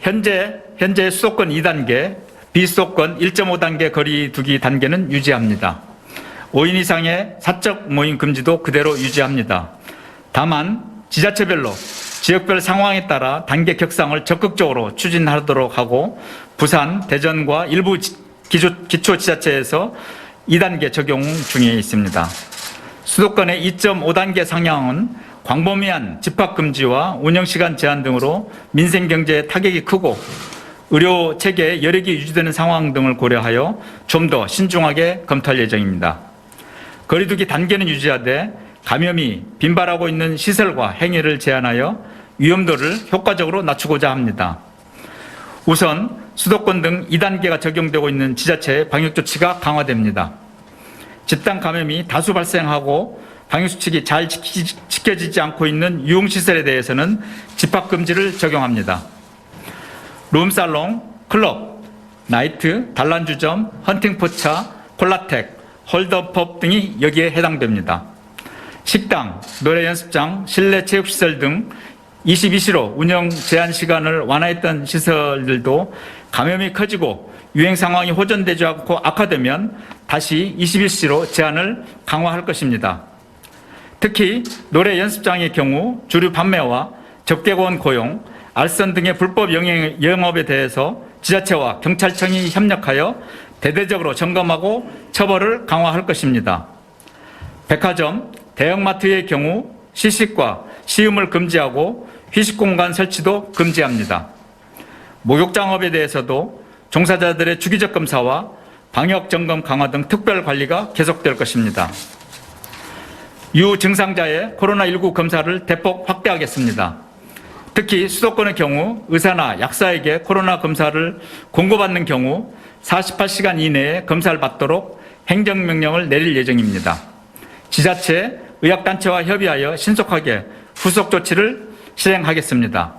현재 수도권 2단계, 비수도권 1.5단계 거리 두기 단계는 유지합니다. 5인 이상의 사적 모임 금지도 그대로 유지합니다. 다만 지자체별로 지역별 상황에 따라 단계 격상을 적극적으로 추진하도록 하고 부산, 대전과 일부 기초지자체에서 2단계 적용 중에 있습니다. 수도권의 2.5단계 상향은 광범위한 집합금지와 운영시간 제한 등으로 민생경제에 타격이 크고 의료 체계의 여력이 유지되는 상황 등을 고려하여 좀 더 신중하게 검토할 예정입니다. 거리두기 단계는 유지하되 감염이 빈발하고 있는 시설과 행위를 제한하여 위험도를 효과적으로 낮추고자 합니다. 우선 수도권 등 2단계가 적용되고 있는 지자체의 방역조치가 강화됩니다. 집단 감염이 다수 발생하고 방역수칙이 잘 지켜지지 않고 있는 유흥시설에 대해서는 집합금지를 적용합니다. 룸살롱, 클럽, 나이트, 단란주점, 헌팅포차, 콜라텍, 홀더펍 등이 여기에 해당됩니다. 식당, 노래연습장, 실내 체육시설 등 22시로 운영 제한 시간을 완화했던 시설들도 감염이 커지고 유행 상황이 호전되지 않고 악화되면 다시 21시로 제한을 강화할 것입니다. 특히 노래 연습장의 경우 주류 판매와 접객원 고용, 알선 등의 불법 영업에 대해서 지자체와 경찰청이 협력하여 대대적으로 점검하고 처벌을 강화할 것입니다. 백화점, 대형마트의 경우 시식과 시음을 금지하고 휴식공간 설치도 금지합니다. 목욕장업에 대해서도 종사자들의 주기적 검사와 방역점검 강화 등 특별 관리가 계속될 것입니다. 유증상자의 코로나19 검사를 대폭 확대하겠습니다. 특히 수도권의 경우 의사나 약사에게 코로나 검사를 공고받는 경우 48시간 이내에 검사를 받도록 행정명령을 내릴 예정입니다. 지자체, 의학단체와 협의하여 신속하게 후속 조치를 실행하겠습니다.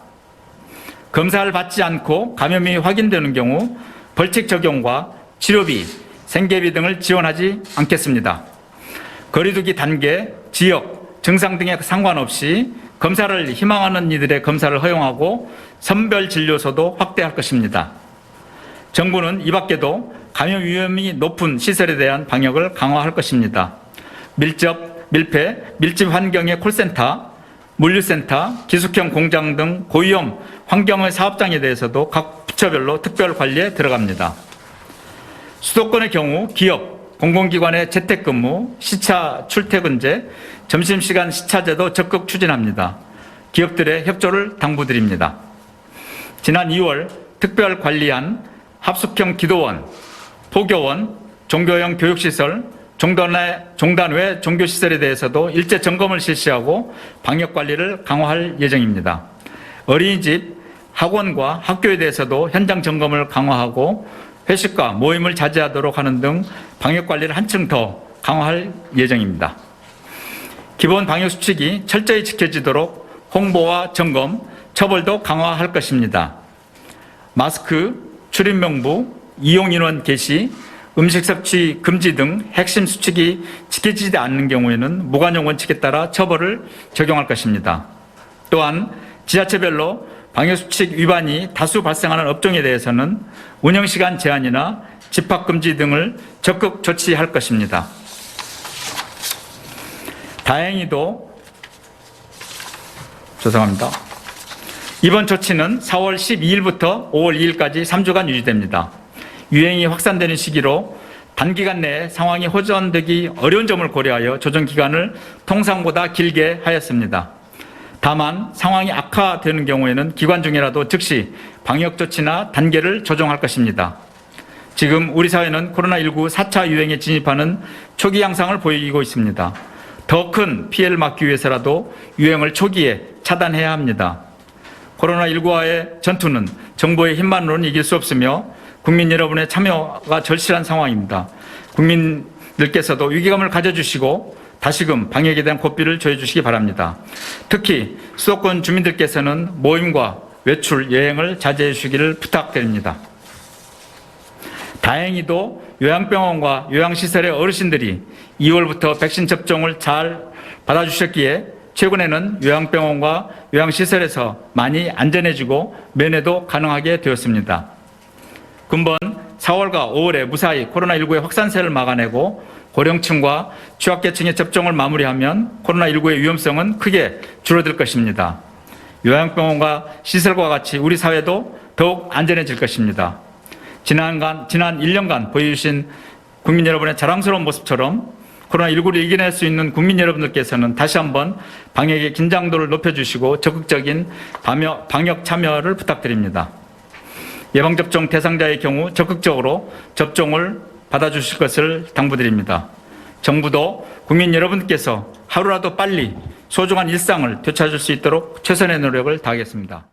검사를 받지 않고 감염이 확인되는 경우 벌칙 적용과 치료비, 생계비 등을 지원하지 않겠습니다. 거리두기 단계, 지역, 증상 등에 상관없이 검사를 희망하는 이들의 검사를 허용하고 선별진료소도 확대할 것입니다. 정부는 이 밖에도 감염 위험이 높은 시설에 대한 방역을 강화할 것입니다. 밀집 환경의 콜센터, 물류센터, 기숙형 공장 등 고위험 환경의 사업장에 대해서도 각 부처별로 특별 관리에 들어갑니다. 수도권의 경우 기업, 공공기관의 재택근무, 시차 출퇴근제, 점심시간 시차제도 적극 추진합니다. 기업들의 협조를 당부드립니다. 지난 2월 특별 관리한 합숙형 기도원, 포교원, 종교형 교육시설, 종단 외 종교시설에 대해서도 일제 점검을 실시하고 방역관리를 강화할 예정입니다. 어린이집, 학원과 학교에 대해서도 현장 점검을 강화하고 회식과 모임을 자제하도록 하는 등 방역관리를 한층 더 강화할 예정입니다. 기본 방역수칙이 철저히 지켜지도록 홍보와 점검, 처벌도 강화할 것입니다. 마스크, 출입명부, 이용인원 개시, 음식 섭취 금지 등 핵심 수칙이 지켜지지 않는 경우에는 무관용 원칙에 따라 처벌을 적용할 것입니다. 또한 지자체별로 방역수칙 위반이 다수 발생하는 업종에 대해서는 운영시간 제한이나 집합금지 등을 적극 조치할 것입니다. 다행히도 이번 조치는 4월 12일부터 5월 2일까지 3주간 유지됩니다. 유행이 확산되는 시기로 단기간 내에 상황이 호전되기 어려운 점을 고려하여 조정 기간을 통상보다 길게 하였습니다. 다만 상황이 악화되는 경우에는 기간 중이라도 즉시 방역 조치나 단계를 조정할 것입니다. 지금 우리 사회는 코로나19 4차 유행에 진입하는 초기 양상을 보이고 있습니다. 더 큰 피해를 막기 위해서라도 유행을 초기에 차단해야 합니다. 코로나19와의 전투는 정부의 힘만으로는 이길 수 없으며 국민 여러분의 참여가 절실한 상황입니다. 국민들께서도 위기감을 가져주시고 다시금 방역에 대한 고삐를 조여주시기 바랍니다. 특히 수도권 주민들께서는 모임과 외출, 여행을 자제해 주시기를 부탁드립니다. 다행히도 요양병원과 요양시설의 어르신들이 2월부터 백신 접종을 잘 받아주셨기에 최근에는 요양병원과 요양시설에서 많이 안전해지고 면회도 가능하게 되었습니다. 금번 4월과 5월에 무사히 코로나19의 확산세를 막아내고 고령층과 취약계층의 접종을 마무리하면 코로나19의 위험성은 크게 줄어들 것입니다. 요양병원과 시설과 같이 우리 사회도 더욱 안전해질 것입니다. 지난 1년간 보여주신 국민 여러분의 자랑스러운 모습처럼 코로나19를 이겨낼 수 있는 국민 여러분들께서는 다시 한번 방역의 긴장도를 높여주시고 적극적인 방역 참여를 부탁드립니다. 예방접종 대상자의 경우 적극적으로 접종을 받아주실 것을 당부드립니다. 정부도 국민 여러분께서 하루라도 빨리 소중한 일상을 되찾을 수 있도록 최선의 노력을 다하겠습니다.